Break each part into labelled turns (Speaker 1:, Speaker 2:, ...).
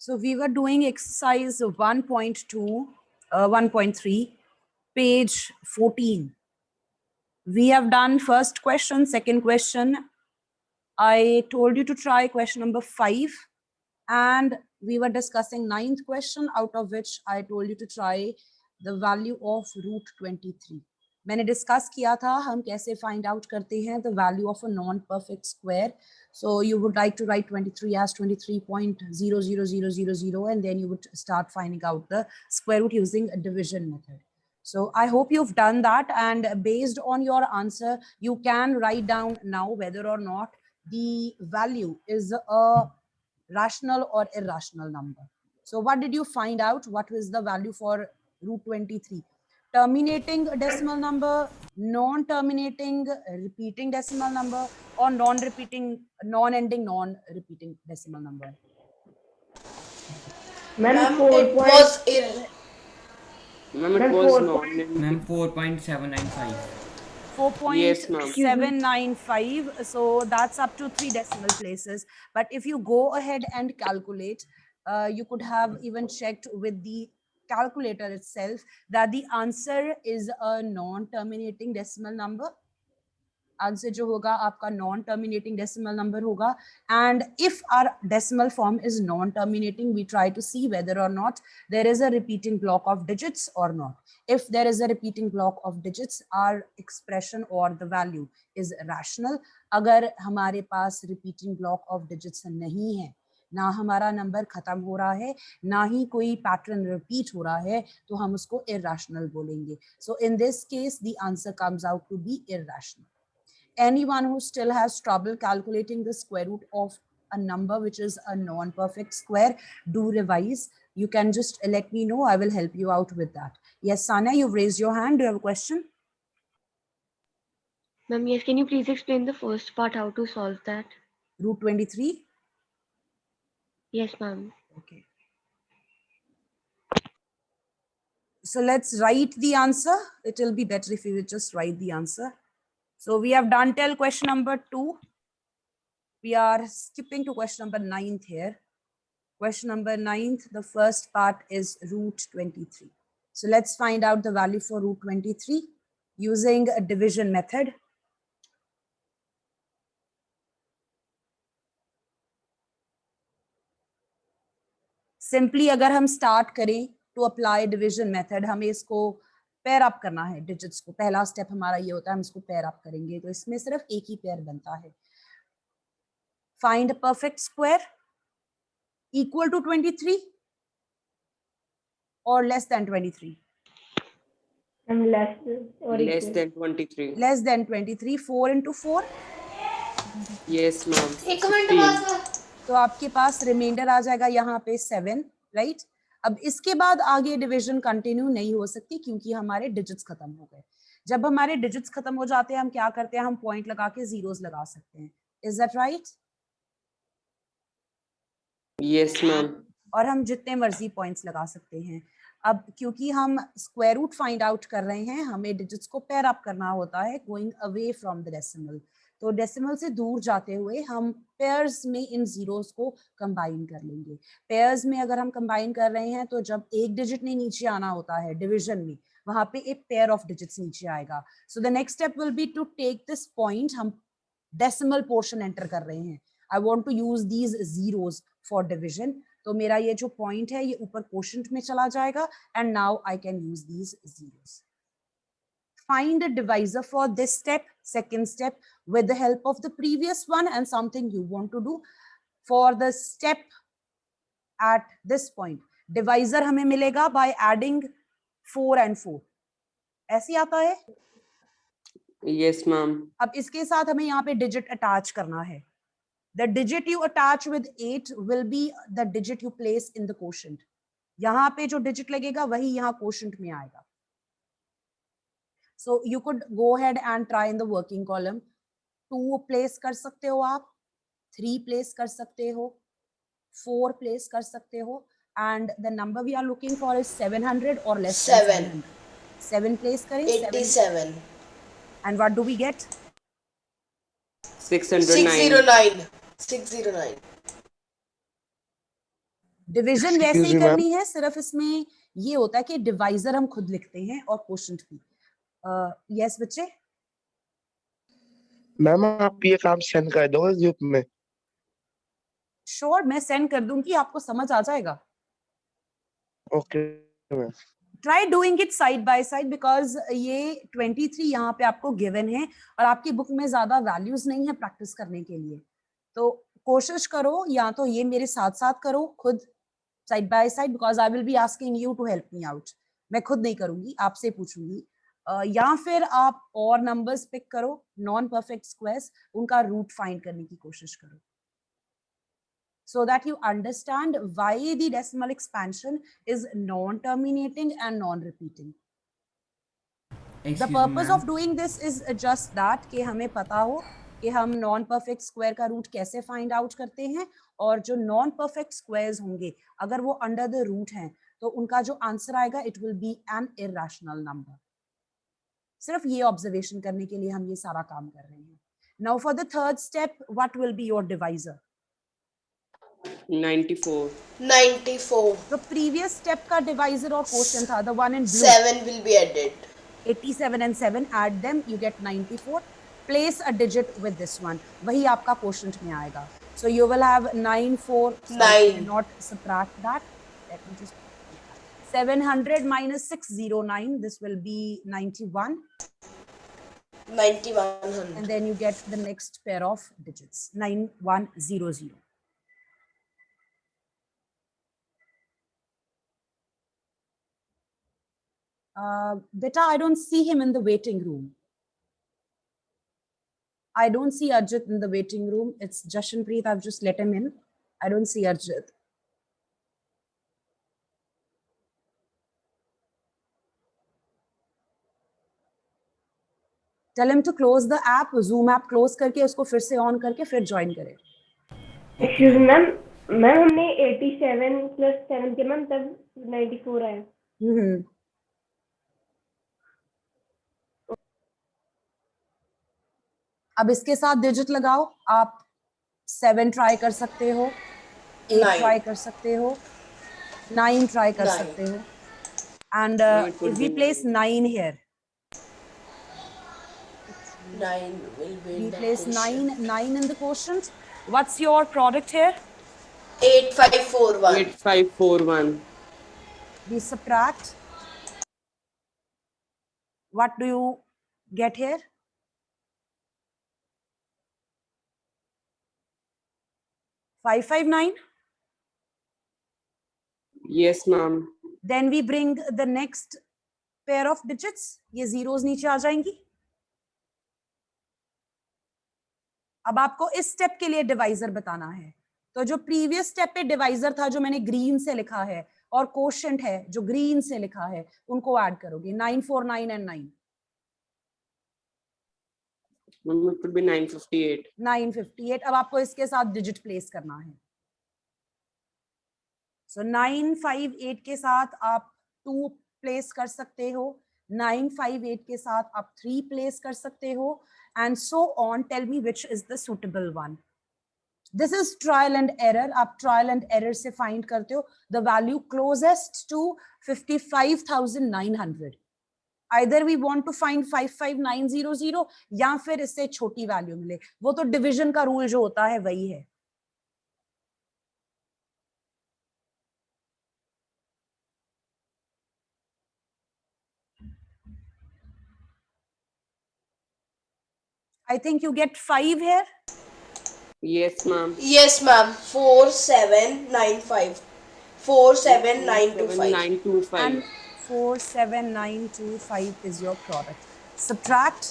Speaker 1: So we were doing exercise 1.2, 1.3, page 14. We have done first question, second question. I told you to try question number 5. And we were discussing 9th question, out of which I told you to try the value of root 23. मैंने discuss किया था हम कैसे find out करते हैं the value of a non perfect square. So you would like to write 23 as 23.00000 and then you would start finding out the square root using a division method. So I hope you've done that, and based on your answer you can write down now whether or not the value is a rational or irrational number. So what did you find out? What was the value for root 23? Terminating decimal number, non-terminating repeating decimal number, or non-repeating, non-ending, non-repeating decimal number?
Speaker 2: Ma'am, it was
Speaker 3: Ma'am, 4.795.
Speaker 1: 4.795. So that's up to 3 decimal places. But if you go ahead and calculate, you could have even checked with the calculator itself that the answer is a non-terminating decimal number. Answer जो होगा आपका non-terminating decimal number होगा. And if our decimal form is non-terminating, we try to see whether or not there is a repeating block of digits or not. If there is a repeating block of digits, our expression or the value is rational. अगर हमारे पास repeating block of digits नहीं है, ना हमारा number खत्म हो रहा है, ना ही कोई पैटर्न रिपीट हो रहा है, तो हम उसको irrational बोलेंगे. So in this case, the answer comes out to be irrational. Anyone who still has trouble calculating the square root of a number which is a non-perfect square, do revise. You can just let me know. I will help you out with that. Yes, Sana, you've raised your hand. Do you have a question?
Speaker 2: Ma'am, yes, can you please explain the first part, how to solve that?
Speaker 1: Root 23?
Speaker 2: Yes, ma'am.
Speaker 1: Okay. So let's write the answer. It will be better if you would just write the answer. So we have done till question number 2. We are skipping to question number 9 here. Question number 9, the first part is root 23. So let's find out the value for root 23 using a division method. Simply अगर हम start करें to apply division method, हमें इसको pair up करना है digits को. पहला step हमारा ये होता है, हम इसको pair up करेंगे, तो इसमें सिर्फ एक ही pair बनता है. Find a perfect square equal to 23 or less than 23.
Speaker 2: And less
Speaker 4: than 23.
Speaker 1: Less than 23. 4 into 4.
Speaker 4: Yes, ma'am.
Speaker 2: 16.
Speaker 1: तो आपके पास रिमाइंडर आ जाएगा यहाँ पे 7, राइट? अब इसके बाद आगे डिवीजन कंटिन्यू नहीं हो सकती क्योंकि हमारे डिजिट्स खत्म हो गए. जब हमारे डिजिट्स खत्म हो जाते हैं हम क्या करते हैं, हम पॉइंट लगा के जीरोस लगा सकते हैं. Is that right?
Speaker 4: Yes, ma'am.
Speaker 1: और हम जितने मर्जी पॉइंट्स लगा सकते हैं. अब क्योंकि हम स्क्वायर रूट फाइंड आउट कर रहे हैं, हमें डिजिट्स को पेयर अप करना होता है going away from the decimal. तो डेसिमल से दूर जाते हुए हम पेयर्स में इन जीरोस को कंबाइन कर लेंगे. पेयर्स में अगर हम कंबाइन कर रहे हैं तो जब एक डिजिट नहीं नीचे आना होता है डिवीजन में, वहां पे एक पेयर ऑफ डिजिट्स नीचे आएगा. So the next step will be to take this point. हम डेसिमल पोर्शन एंटर कर रहे हैं. I want to use these zeros for division. तो मेरा ये जो पॉइंट है ये ऊपर कोशेंट में चला जाएगा and now I can use these zeros. Find a divisor for this step, second step, with the help of the previous one and something you want to do for the step at this point. Divisor हमें मिलेगा by adding 4 and 4. ऐसे आता है?
Speaker 4: Yes, ma'am.
Speaker 1: अब इसके साथ हमें यहाँ पे digit attach करना है. The digit you attach with 8 will be the digit you place in the quotient. यहाँ पे जो digit लगेगा वही यहाँ quotient में आएगा. So you could go ahead and try in the working column. 2 place कर सकते हो आप, 3 place कर सकते हो, 4 place कर सकते हो, and the number we are looking for is 700 or less than 700. 7 place करें.
Speaker 5: 87.
Speaker 1: And what do we get?
Speaker 4: 609.
Speaker 5: 609.
Speaker 1: Division वैसे
Speaker 5: Excuse
Speaker 1: ही
Speaker 5: me, ma'am.
Speaker 1: करनी है, सिर्फ इसमें ये होता है कि डिवाइजर हम खुद लिखते हैं और क्वोशंट भी। यस बच्चे,
Speaker 5: मैम आप ये काम सेंड कर दो ग्रुप में।
Speaker 1: श्योर मैं सेंड कर दूंगी, आपको समझ आ जाएगा।
Speaker 5: Okay ma'am.
Speaker 1: Try doing it side by side because ये 23 यहाँ पे आपको गिवन है और आपकी बुक में ज्यादा वैल्यूज नहीं है प्रैक्टिस करने के लिए। तो कोशिश करो या तो ये मेरे साथ साथ करो खुद side by side, because I will be asking you to help me out. मैं खुद नहीं करूंगी, आपसे पूछूंगी। या फिर आप और नंबर्स पिक करो, नॉन परफेक्ट स्क्वायर्स, उनका रूट फाइंड करने की कोशिश करो, so that you understand why the decimal expansion is non-terminating and non-repeating. The
Speaker 3: Excuse me,
Speaker 1: purpose
Speaker 3: ma'am.
Speaker 1: of doing this is just that कि हमें पता हो कि हम नॉन परफेक्ट स्क्वायर का रूट कैसे फाइंड आउट करते हैं, और जो नॉन परफेक्ट स्क्वायर्स होंगे अगर वो अंडर द रूट हैं तो उनका जो आंसर आएगा it will be an irrational number. सिर्फ ये ऑब्जर्वेशन करने के लिए हम ये सारा काम कर रहे हैं। Now for the third step, what will be your divisor?
Speaker 4: 94.
Speaker 6: 94.
Speaker 1: तो प्रीवियस स्टेप का डिवाइजर और क्वोशंट था the one in blue.
Speaker 6: 7 will be added.
Speaker 1: 87 and 7, add them, you get 94. Place a digit with this one, वही आपका quotient में आएगा. So you will have 9 4
Speaker 6: 9.
Speaker 1: not subtract that. Let me just 700 minus 609, this will be 91,
Speaker 6: 9100.
Speaker 1: and then you get the next pair of digits 9100. Beta, I don't see him in the waiting room. I don't see Arjit in the waiting room. It's Jashanpreet. I've just let him in. I don't see Arjit. Tell him to close the app, Zoom app close करके उसको फिर से on करके फिर join करे.
Speaker 2: Excuse ma'am, ma'am हमने 87 plus 7 के ma'am तब 94 आया।
Speaker 1: अब इसके साथ डिजिट लगाओ, आप 7 ट्राई कर सकते हो, 8
Speaker 6: 9.
Speaker 1: ट्राई कर सकते हो, 9 ट्राई कर
Speaker 6: 9.
Speaker 1: सकते हो, and
Speaker 4: No, it would
Speaker 1: if we
Speaker 4: be
Speaker 1: place 9 here,
Speaker 6: 9 will be in
Speaker 1: we
Speaker 6: the
Speaker 1: place
Speaker 6: quotient.
Speaker 1: 9 in the quotient. What's your product here?
Speaker 6: 8541.
Speaker 4: 8541.
Speaker 1: We subtract. What do you get here? 559.
Speaker 4: Yes, ma'am.
Speaker 1: Then we bring the next pair of digits. ये zeros नीचे आ जाएंगी. अब आपको इस step के लिए divisor बताना है। तो जो प्रीवियस स्टेप पे डिवाइजर था जो मैंने ग्रीन से लिखा है, और क्वोशंट है जो ग्रीन से लिखा है, उनको ऐड करोगे 949 and 9.
Speaker 4: Ma'am, it would be 958.
Speaker 1: 958. अब आपको इसके साथ डिजिट प्लेस करना है। सो 958 के साथ आप 2 प्लेस कर सकते हो, 958 के साथ आप 3 प्लेस कर सकते हो, and so on. Tell me which is the suitable one. This is trial and error. आप ट्रायल एंड एरर से फाइंड करते हो the value closest to 55,900. Either we want to find 55900 या फिर इससे छोटी वैल्यू मिले, वो तो डिवीजन का रूल जो होता है वही है. I think you get 5 here.
Speaker 4: Yes, ma'am.
Speaker 6: Yes, ma'am. 4795. 47925.
Speaker 4: 925.
Speaker 1: And 47925 is your product. Subtract.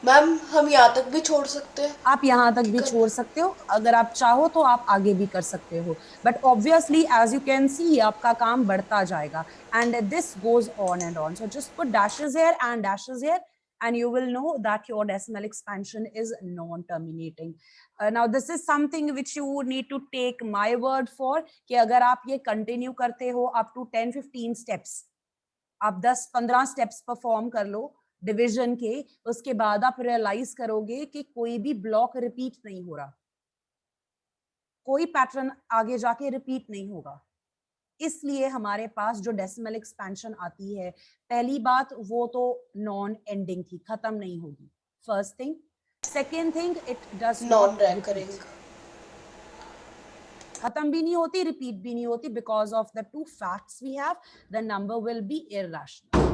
Speaker 6: Ma'am हम यहाँ तक भी छोड़ सकते हैं।
Speaker 1: आप यहाँ तक भी छोड़ सकते हो, अगर आप चाहो तो आप आगे भी कर सकते हो, but obviously as you can see आपका काम बढ़ता जाएगा, and this goes on and on. So just put dashes here and dashes here, and you will know that your decimal expansion is non-terminating. Now this is something which you would need to take my word for, कि अगर आप ये continue करते हो up to 10-15 steps, आप 10-15 steps perform कर लो, division के, उसके बाद आप रियलाइज करोगे कि कोई भी ब्लॉक रिपीट नहीं हो रहा, कोई पैटर्न आगे जाके रिपीट नहीं होगा। इसलिए हमारे पास जो डेसिमल एक्सपेंशन आती है, पहली बात वो तो नॉन एंडिंग थी, खत्म नहीं होगी, first thing. Second thing, it does
Speaker 6: non
Speaker 1: not
Speaker 6: recurring.
Speaker 1: खत्म भी नहीं होती, रिपीट भी नहीं होती, because of the two facts we have, the number will be irrational.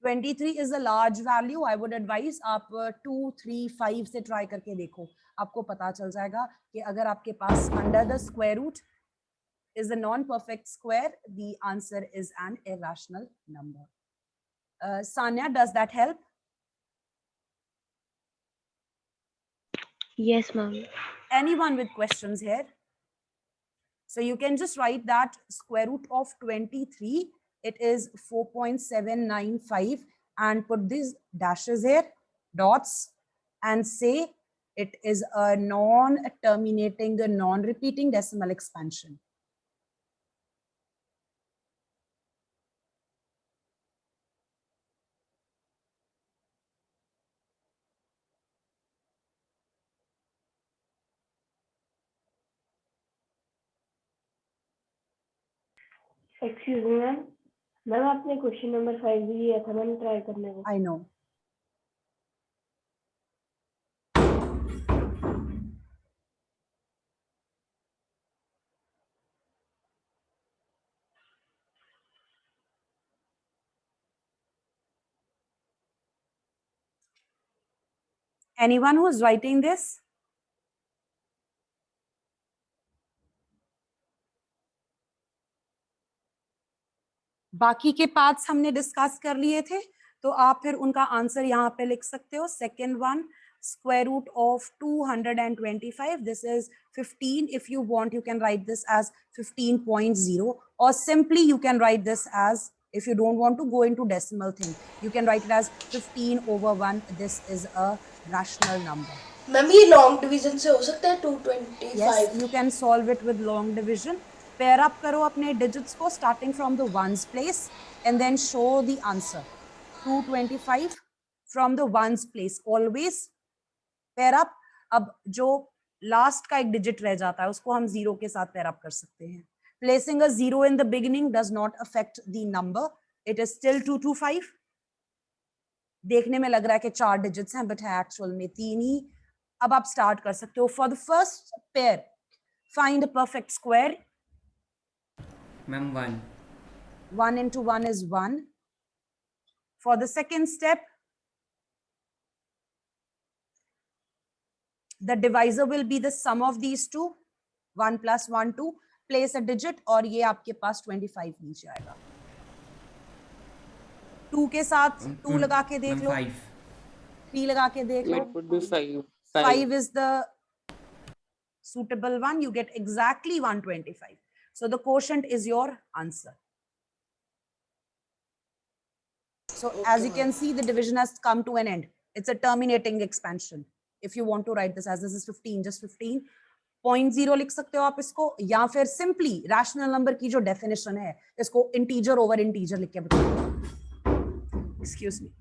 Speaker 1: 23 is a large value. I would advise आप 2, 3, 5 से ट्राई करके देखो, आपको पता चल जाएगा कि अगर आपके पास under the square root is a non-perfect square, the answer is an irrational number. Sanya, does that help?
Speaker 2: Yes, ma'am.
Speaker 1: Anyone with questions here? So you can just write that square root of 23, it is 4.795, and put these dashes here, dots, and say it is a non-terminating, non-repeating decimal expansion.
Speaker 2: Excuse me ma'am, ma'am आपने question number 5 भी दिया था ma'am try करने को।
Speaker 1: I know. Anyone who's writing this? बाकी के parts हमने discuss कर लिए थे, तो आप फिर उनका आंसर यहाँ पे लिख सकते हो। Second one, square root of 225, this is 15. If you want, you can write this as 15.0, or simply you can write this as, if you don't want to go into decimal thing, you can write it as 15/1. This is a rational number.
Speaker 6: Ma'am ये long division से हो सकता है 225?
Speaker 1: Yes, you can solve it with long division. Pair up करो अपने digits को starting from the ones place and then show the answer. 225 from the ones place. Always pair up. अब जो last का एक digit रह जाता है उसको हम 0 के साथ pair up कर सकते हैं. Placing a 0 in the beginning does not affect the number. It is still 225. देखने में लग रहा है कि 4 digits हैं, but है actual में 3 ही. अब आप start कर सकते हो. For the first pair, find a perfect square.
Speaker 3: Ma'am, 1.
Speaker 1: 1 into 1 is 1. For the second step, the divisor will be the sum of these two. 1 plus 1, 2. Place a digit और ये आपके पास 25 नीचे आएगा. 2 के साथ 2 लगा के देख
Speaker 3: Ma'am,
Speaker 1: लो.
Speaker 3: 5.
Speaker 1: 3 लगा के देख लो.
Speaker 4: It would be 5.
Speaker 1: 5 is the suitable one. You get exactly 125. So the quotient is your answer. So as you can see, the division has come to an end. It's a terminating expansion. If you want to write this as this is 15, just 15.0 लिख सकते हो आप इसको, या फिर simply rational number की जो definition है, इसको integer over integer लिख के बताओ. Excuse me.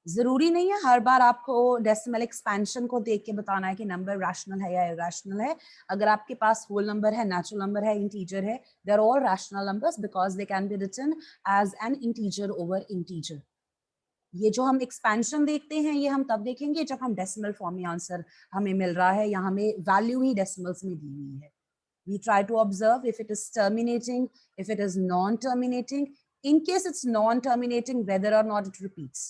Speaker 1: जरूरी नहीं है हर बार आपको डेसिमल एक्सपेंशन को देख के बताना है कि नंबर रैशनल है या इरैशनल है. अगर आपके पास होल नंबर है, नेचुरल नंबर है, इंटीजर है, they are all rational numbers because they can be written as an integer over integer. ये जो हम एक्सपेंशन देखते हैं ये हम तब देखेंगे जब हम डेसिमल फॉर्म में आंसर हमें मिल रहा है या हमें वैल्यू ही डेसिमल्स में दी हुई है. We try to observe if it is terminating, if it is non-terminating. In case it's non-terminating, whether or not it repeats.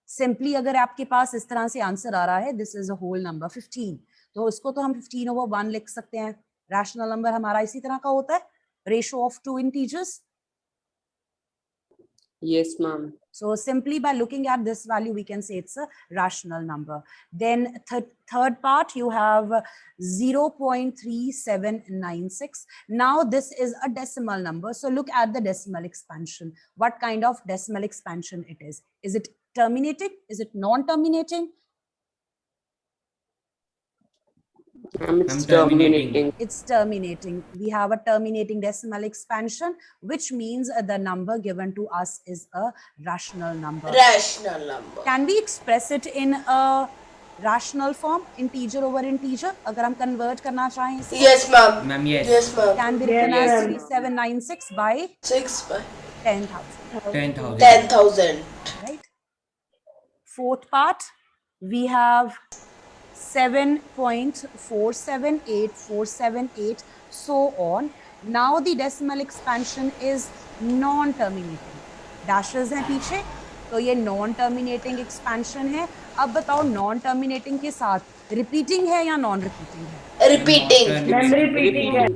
Speaker 1: Simply अगर आपके पास इस तरह से आंसर आ रहा है, this is a whole number 15, तो इसको तो हम 15/1 लिख सकते हैं. रैशनल नंबर हमारा इसी तरह का होता है, ratio of 2 integers.
Speaker 4: Yes, ma'am.
Speaker 1: So simply by looking at this value, we can say it's a rational number. Then third part, you have 0.3796. Now this is a decimal number. So look at the decimal expansion. What kind of decimal expansion it is? Is it terminating? Is it non-terminating?
Speaker 4: Ma'am, it's
Speaker 3: Ma'am, terminating.
Speaker 4: terminating.
Speaker 1: It's terminating. We have a terminating decimal expansion, which means the number given to us is a rational number.
Speaker 6: Rational number.
Speaker 1: Can we express it in a rational form, integer over integer? अगर हम convert करना चाहें इसे,
Speaker 6: Yes, ma'am.
Speaker 3: Ma'am, yes.
Speaker 6: Yes, ma'am.
Speaker 1: can be written as
Speaker 2: Yes, ma'am.
Speaker 1: 3796 by
Speaker 6: 6 by
Speaker 1: 10,000,
Speaker 3: 10,000.
Speaker 6: 10,000.
Speaker 1: right? Fourth part, we have 7.478478, so on. Now the decimal expansion is non-terminating. Dashes हैं पीछे, तो ये non-terminating expansion है. अब बताओ non-terminating के साथ repeating है या non-repeating है?
Speaker 6: Repeating.
Speaker 2: Ma'am, repeating है.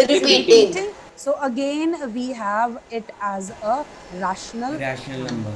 Speaker 6: Repeating.
Speaker 1: So again, we have it as a rational.
Speaker 3: Rational number.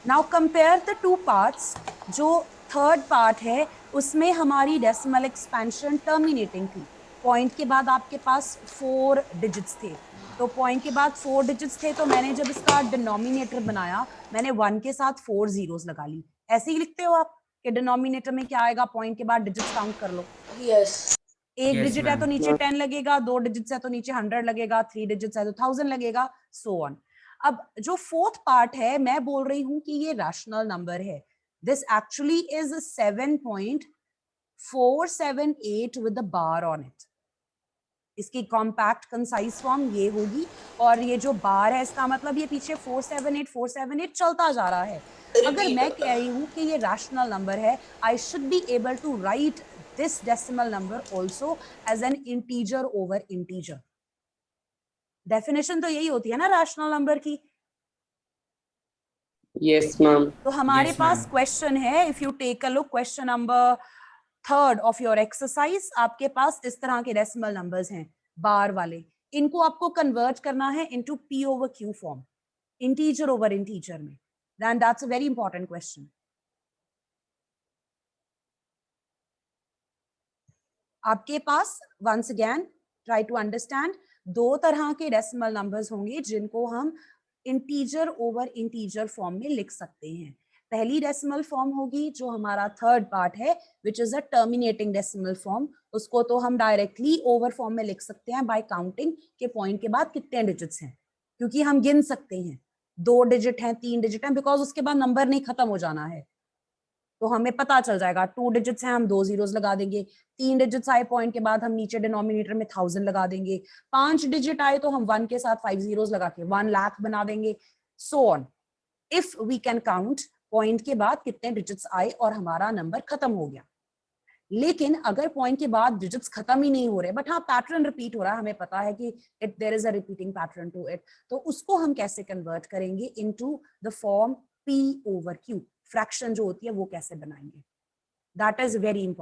Speaker 1: Now compare the two parts. जो third part है, उसमें हमारी decimal expansion terminating थी. Point के बाद आपके पास 4 digits थे. तो point के बाद 4 digits थे, तो मैंने जब इसका denominator बनाया, मैंने 1 के साथ 4 zeros लगा ली. ऐसे ही लिखते हो आप कि denominator में क्या आएगा, point के बाद digits count कर लो.
Speaker 6: Yes.
Speaker 1: एक
Speaker 3: Yes,
Speaker 1: डिजिट है तो
Speaker 3: ma'am.
Speaker 1: नीचे 10 लगेगा, 2 डिजिट्स है तो नीचे 100 लगेगा, 3 डिजिट्स है तो 1000 लगेगा, सो ऑन. अब जो फोर्थ पार्ट है, मैं बोल रही हूं कि ये रैशनल नंबर है. This actually is 7.478 with the bar on it. इसकी कॉम्पैक्ट कंसाइज फॉर्म ये होगी, और ये जो बार है इसका मतलब ये पीछे 478 चलता जा रहा है. अगर मैं कह रही हूं कि ये रैशनल नंबर है, I should be able to write this decimal number also as an integer over integer. Definition तो यही होती है ना rational number की.
Speaker 4: Yes, ma'am.
Speaker 1: तो हमारे
Speaker 3: Yes,
Speaker 1: पास
Speaker 3: ma'am.
Speaker 1: question है, if you take a look, question number 3rd of your exercise, आपके पास इस तरह के decimal numbers हैं, बार वाले. इनको आपको convert करना है into P over Q form, integer over integer में. Then that's a very important question. आपके पास once again try to understand, दो तरह के डेसिमल नंबर्स होंगे जिनको हम इंटीजर ओवर इंटीजर फॉर्म में लिख सकते हैं. पहली डेसिमल फॉर्म होगी जो हमारा थर्ड पार्ट है, which is a terminating decimal form. उसको तो हम डायरेक्टली ओवर फॉर्म में लिख सकते हैं बाय काउंटिंग के पॉइंट के बाद कितने डिजिट्स हैं, क्योंकि हम गिन सकते हैं 2 डिजिट हैं, 3 डिजिट हैं, बिकॉज उसके बाद नंबर नहीं खत्म हो जाना है. तो हमें पता चल जाएगा 2 डिजिट्स हैं, हम 2 जीरोस लगा देंगे. 3 डिजिट्स आए पॉइंट के बाद हम नीचे डिनोमिनेटर में 1000 लगा देंगे. 5 डिजिट आए तो हम 1 के साथ 5 जीरोस लगा के 1 लाख बना देंगे, so on. If we can count point के बाद कितने डिजिट्स आए और हमारा नंबर खत्म हो गया. लेकिन अगर पॉइंट के बाद डिजिट्स खत्म ही नहीं हो रहे, बट हाँ पैटर्न रिपीट हो रहा है, हमें पता है कि it there is a repeating pattern to it, तो उसको हम कैसे कन्वर्ट करेंगे into the form P over Q. Fraction जो होती है वो कैसे बनाएंगे, दैट इज वेरी इंपॉर्टेंट.